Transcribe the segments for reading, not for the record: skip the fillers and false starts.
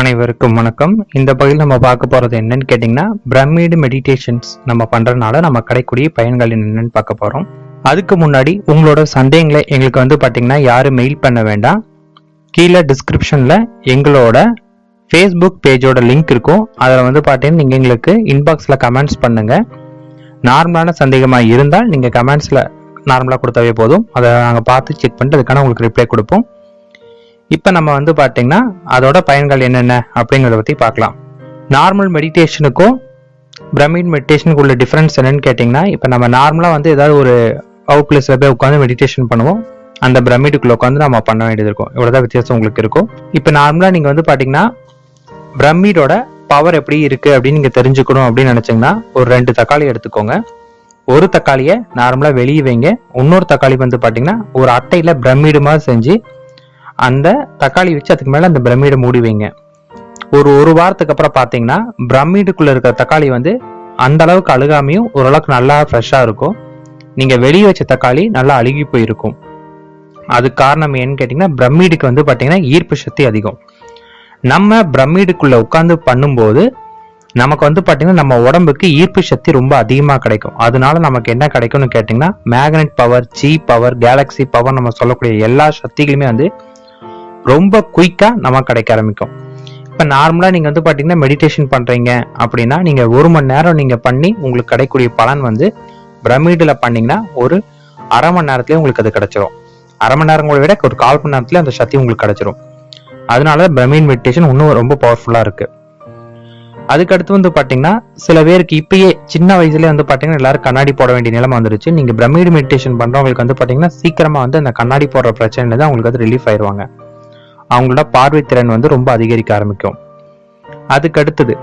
அனைவருக்கும் வணக்கம். இந்த பகுதியில் நம்ம பார்க்க போறது என்னன்னு கேட்டிங்கன்னா, பிரமிடு மெடிடேஷன்ஸ் நம்ம பண்றதுனால நம்ம கிடைக்கக்கூடிய பயன்கள் என்னன்னு பார்க்க போறோம். அதுக்கு முன்னாடி உங்களோட சந்தேகங்களை எங்களுக்கு பார்த்தீங்கன்னா யாரும் மெயில் பண்ண வேண்டாம். கீழே டிஸ்கிரிப்ஷன்ல எங்களோட ஃபேஸ்புக் பேஜோட லிங்க் இருக்கும். அதில் பார்த்தீங்கன்னா நீங்கள் எங்களுக்கு இன்பாக்ஸில் கமெண்ட்ஸ் பண்ணுங்க. நார்மலான சந்தேகமாக இருந்தால் நீங்கள் கமெண்ட்ஸில் நார்மலாக கொடுத்தாவே போதும். அதை நாங்கள் பார்த்து செக் பண்ணிட்டு அதுக்கான உங்களுக்கு ரிப்ளை கொடுப்போம். இப்போ நம்ம பார்த்தீங்கன்னா அதோட பயன்கள் என்னென்ன அப்படிங்கிறத பற்றி பார்க்கலாம். நார்மல் மெடிடேஷனுக்கும் பிரமிட் மெடிடேஷனுக்கு உள்ள டிஃப்ரென்ஸ் என்னன்னு கேட்டிங்கன்னா, இப்போ நம்ம நார்மலாக ஏதாவது ஒரு அவுட் பிளேஸில் போய் உட்காந்து மெடிடேஷன் பண்ணுவோம். அந்த பிரமிடுக்குள்ளே உட்காந்து நம்ம பண்ண வேண்டியது இருக்கும். இவ்வளோதான் வித்தியாசம் உங்களுக்கு இருக்கும். இப்போ நார்மலாக நீங்கள் பார்த்தீங்கன்னா பிரமிடோட பவர் எப்படி இருக்குது அப்படின்னு நீங்கள் தெரிஞ்சுக்கணும் அப்படின்னு நினச்சிங்கன்னா, ஒரு 2 தக்காளி எடுத்துக்கோங்க. ஒரு தக்காளியை நார்மலாக வெளியே வைங்க. இன்னொரு தக்காளி பார்த்தீங்கன்னா ஒரு அட்டையில் பிரமிடு மாதிரி செஞ்சு அந்த தக்காளி வச்சு அதுக்கு மேல அந்த பிரமிடை மூடி வைங்க. ஒரு வாரத்துக்கு அப்புறம் பாத்தீங்கன்னா பிரமிடுக்குள்ள இருக்கிற தக்காளி அந்த அளவுக்கு அழுகாமையும் ஓரளவுக்கு நல்லா ஃப்ரெஷ்ஷா இருக்கும். நீங்க வெளியே வச்ச தக்காளி நல்லா அழுகி போயிருக்கும். அதுக்கு காரணம் என்னன்னு கேட்டீங்கன்னா, பிரமிடுக்கு பாத்தீங்கன்னா ஈர்ப்பு சக்தி அதிகம். நம்ம பிரமிடுக்குள்ள உட்கார்ந்து பண்ணும்போது நமக்கு பாத்தீங்கன்னா நம்ம உடம்புக்கு ஈர்ப்பு சக்தி ரொம்ப அதிகமா கிடைக்கும். அதனால நமக்கு என்ன கிடைக்கும்னு கேட்டீங்கன்னா, magnet power, G power, Galaxy power, நம்ம சொல்லக்கூடிய எல்லா சக்திகளுமே ரொம்ப குயிக்கா நமக்கு கிடைக்க ஆரம்பிக்கும். இப்ப நார்மலா நீங்க பாத்தீங்கன்னா மெடிடேஷன் பண்றீங்க அப்படின்னா, நீங்க 1 மணி நேரம் நீங்க பண்ணி உங்களுக்கு கிடைக்கக்கூடிய பலன் பிரமிடுல பண்ணீங்கன்னா ஒரு அரை மணி நேரத்திலேயே உங்களுக்கு அது கிடைச்சிரும். அரை மணி நேரம் விட ஒரு 1/4 மணி நேரத்துல அந்த சக்தி உங்களுக்கு கிடைச்சிரும். அதனால பிரமிட் மெடிடேஷன் இன்னும் ரொம்ப பவர்ஃபுல்லா இருக்கு. அதுக்கடுத்து பாத்தீங்கன்னா சில பேருக்கு இப்பயே சின்ன வயசுலயே பாத்தீங்கன்னா எல்லாரும் கண்ணாடி போட வேண்டிய நிலைமை வந்துருச்சு. நீங்க பிரமிட் மெடிடேஷன் பண்றவங்களுக்கு பாத்தீங்கன்னா சீக்கிரமா அந்த கண்ணாடி போடுற பிரச்சனையில தான் உங்களுக்கு ரிலீஃப் ஆயிருவாங்க. அவங்களோட பார்வை திறன் ரொம்ப அதிகரிக்க ஆரம்பிக்கும். அதுக்கு அடுத்தது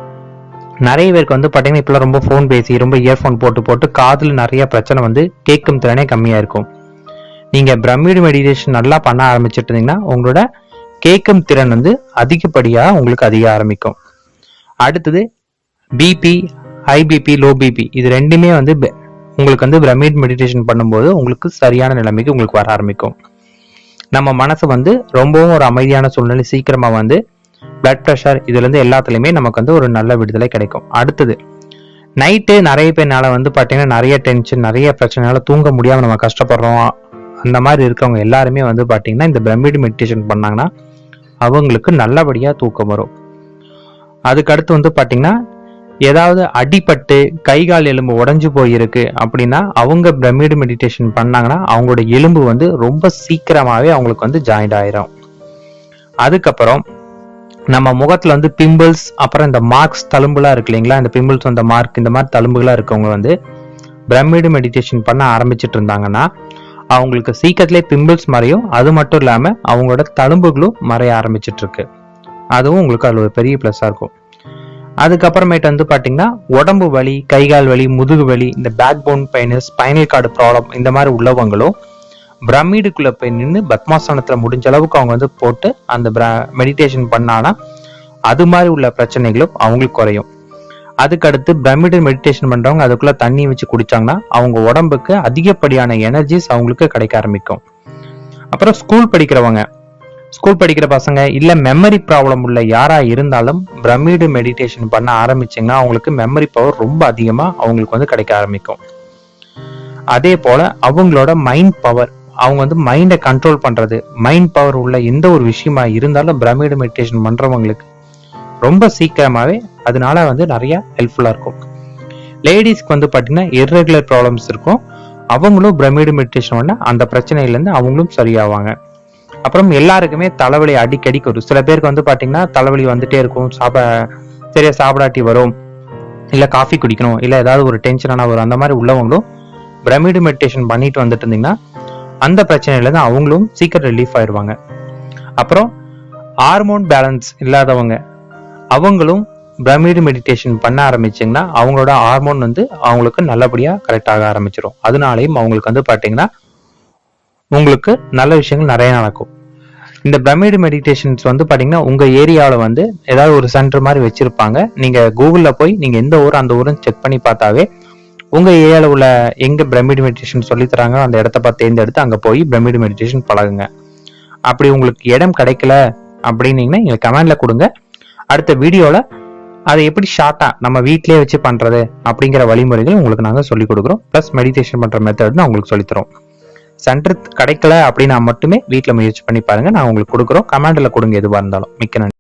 நிறைய பேருக்கு பாத்தீங்கன்னா இப்பெல்லாம் ரொம்ப போன் பேசி ரொம்ப இயர்போன் போட்டு காதுல நிறைய பிரச்சனை கேட்கும் திறனே கம்மியா இருக்கும். நீங்க பிரமிட் மெடிடேஷன் நல்லா பண்ண ஆரம்பிச்சுட்டு இருந்தீங்கன்னா உங்களோட கேட்கும் திறன் அதிகப்படியா உங்களுக்கு அதிக ஆரம்பிக்கும். அடுத்தது BP, high BP, low BP, இது ரெண்டுமே உங்களுக்கு பிரமிட் மெடிடேஷன் பண்ணும்போது உங்களுக்கு சரியான நிலைமைக்கு உங்களுக்கு வர ஆரம்பிக்கும். நம்ம மனசு ரொம்பவும் ஒரு அமைதியான சூழ்நிலை, சீக்கிரமா பிளட் ப்ரெஷர் இதுல இருந்து எல்லாத்துலயுமே நமக்கு ஒரு நல்ல விடுதலை கிடைக்கும். அடுத்தது நைட்டு நிறைய பேர்னால பாத்தீங்கன்னா நிறைய டென்ஷன், நிறைய பிரச்சனைனால தூங்க முடியாம நம்ம கஷ்டப்படுறோம். அந்த மாதிரி இருக்கிறவங்க எல்லாருமே பாத்தீங்கன்னா இந்த பிரமிட் மெடிடேஷன் பண்ணாங்கன்னா அவங்களுக்கு நல்லபடியா தூக்கம் வரும். அதுக்கு அடுத்து பாத்தீங்கன்னா ஏதாவது அடிபட்டு கை கால் எலும்பு உடைஞ்சு போயிருக்கு அப்படின்னா அவங்க பிரமிட் மெடிடேஷன் பண்ணாங்கன்னா அவங்களோட எலும்பு ரொம்ப சீக்கிரமாவே அவங்களுக்கு ஜாயிண்ட் ஆயிரும். அதுக்கப்புறம் நம்ம முகத்துல பிம்பிள்ஸ், அப்புறம் இந்த மார்க்ஸ், தழும்புலாம் இருக்கு இல்லைங்களா, இந்த பிம்பிள்ஸ், இந்த மார்க், இந்த மாதிரி தழும்புகளா இருக்கவங்க பிரமிட் மெடிடேஷன் பண்ண ஆரம்பிச்சிட்டு இருந்தாங்கன்னா அவங்களுக்கு சீக்கிரத்திலே பிம்பிள்ஸ் மறையும். அது மட்டும் இல்லாம அவங்களோட தழும்புகளும் மறைய ஆரம்பிச்சிட்டு இருக்கு. அதுவும் உங்களுக்கு அதுல ஒரு பெரிய பிளஸ்ஸா இருக்கும். அதுக்கப்புறமேட்டு பாத்தீங்கன்னா உடம்பு வலி, கைகால் வலி, முதுகு வலி, இந்த back bone pain, spinal cord problem, இந்த மாதிரி உள்ளவங்களும் பிரமிடுக்குள்ள போய் நின்று பத்மாசனத்துல முடிஞ்ச அளவுக்கு அவங்க போட்டு அந்த மெடிடேஷன் பண்ணானா அது மாதிரி உள்ள பிரச்சனைகளும் அவங்களுக்கு குறையும். அதுக்கடுத்து பிரமிட் மெடிடேஷன் பண்றவங்க அதுக்குள்ள தண்ணி வச்சு குடிச்சாங்கன்னா அவங்க உடம்புக்கு அதிகப்படியான எனர்ஜிஸ் அவங்களுக்கு கிடைக்க ஆரம்பிக்கும். அப்புறம் ஸ்கூல் படிக்கிற பசங்க இல்ல மெமரி ப்ராப்ளம் உள்ள யாரா இருந்தாலும் பிரமிட் மெடிடேஷன் பண்ண ஆரம்பிச்சீங்கன்னா அவங்களுக்கு மெமரி பவர் ரொம்ப அதிகமா அவங்களுக்கு கிடைக்க ஆரம்பிக்கும். அதே போல அவங்களோட மைண்ட் பவர், அவங்க மைண்டை கண்ட்ரோல் பண்றது, மைண்ட் பவர் உள்ள எந்த ஒரு விஷயமா இருந்தாலும் பிரமிட் மெடிடேஷன் பண்றவங்களுக்கு ரொம்ப சீக்கிரமாவே அதனால நிறைய ஹெல்ப்ஃபுல்லா இருக்கும். லேடிஸ்க்கு பாத்தீங்கன்னா இர்ரெகுலர் ப்ராப்ளம்ஸ் இருக்கும். அவங்களும் பிரமிட் மெடிடேஷன் பண்ண அந்த பிரச்சனையில இருந்து அவங்களும் சரியாவாங்க. அப்புறம் எல்லாருக்குமே தலைவலி அடிக்கடி வரும். சில பேருக்கு பாத்தீங்கன்னா தலைவலி வந்துட்டே இருக்கும், சரியா சாப்பிடாட்டி வரும், இல்ல காஃபி குடிக்கணும், இல்ல ஏதாவது ஒரு டென்ஷனான வரும். அந்த மாதிரி உள்ளவங்களும் பிரமிட் மெடிடேஷன் பண்ணிட்டு இருந்தீங்கன்னா அந்த பிரச்சனையில இருந்து அவங்களும் சீக்கிரம் ரிலீஃப் ஆயிடுவாங்க. அப்புறம் ஹார்மோன் பேலன்ஸ் இல்லாதவங்க அவங்களும் பிரமிட் மெடிடேஷன் பண்ண ஆரம்பிச்சிங்கன்னா அவங்களோட ஹார்மோன் அவங்களுக்கு நல்லபடியா கரெக்ட் ஆக ஆரம்பிச்சிடும். அதனாலையும் அவங்களுக்கு பாத்தீங்கன்னா உங்களுக்கு நல்ல விஷயங்கள் நிறைய நடக்கும். இந்த பிரமிட் மெடிடேஷன்ஸ் பாத்தீங்கன்னா உங்க ஏரியாவில் ஏதாவது ஒரு சென்டர் மாதிரி வச்சிருப்பாங்க. நீங்க கூகுள்ல போய் நீங்க எந்த ஊர் அந்த ஊரும் செக் பண்ணி பார்த்தாவே உங்க ஏரியாவில் உள்ள எங்க பிரமிட் மெடிடேஷன் சொல்லி தராங்க அந்த இடத்த பார்த்து தேர்ந்தெடுத்து அங்க போய் பிரமிட் மெடிடேஷன் பழகுங்க. அப்படி உங்களுக்கு இடம் கிடைக்கல அப்படின்னீங்கன்னா நீங்க கமெண்ட்ல கொடுங்க. அடுத்த வீடியோல அதை எப்படி ஷார்ட்டா நம்ம வீட்லயே வச்சு பண்றது அப்படிங்கிற வழிமுறைகள் உங்களுக்கு நாங்க சொல்லிக் கொடுக்குறோம். பிளஸ் மெடிடேஷன் பண்ற மெத்தட் நான் உங்களுக்கு சொல்லித்தரோம். சென்டர் கிடைக்கல அப்படின்னா மட்டுமே வீட்டுல முயற்சி பண்ணி பாருங்க. நான் உங்களுக்கு கொடுக்குறோம். கமெண்ட்ல கொடுங்க எதுவா இருந்தாலும். மிக்க நன்றி.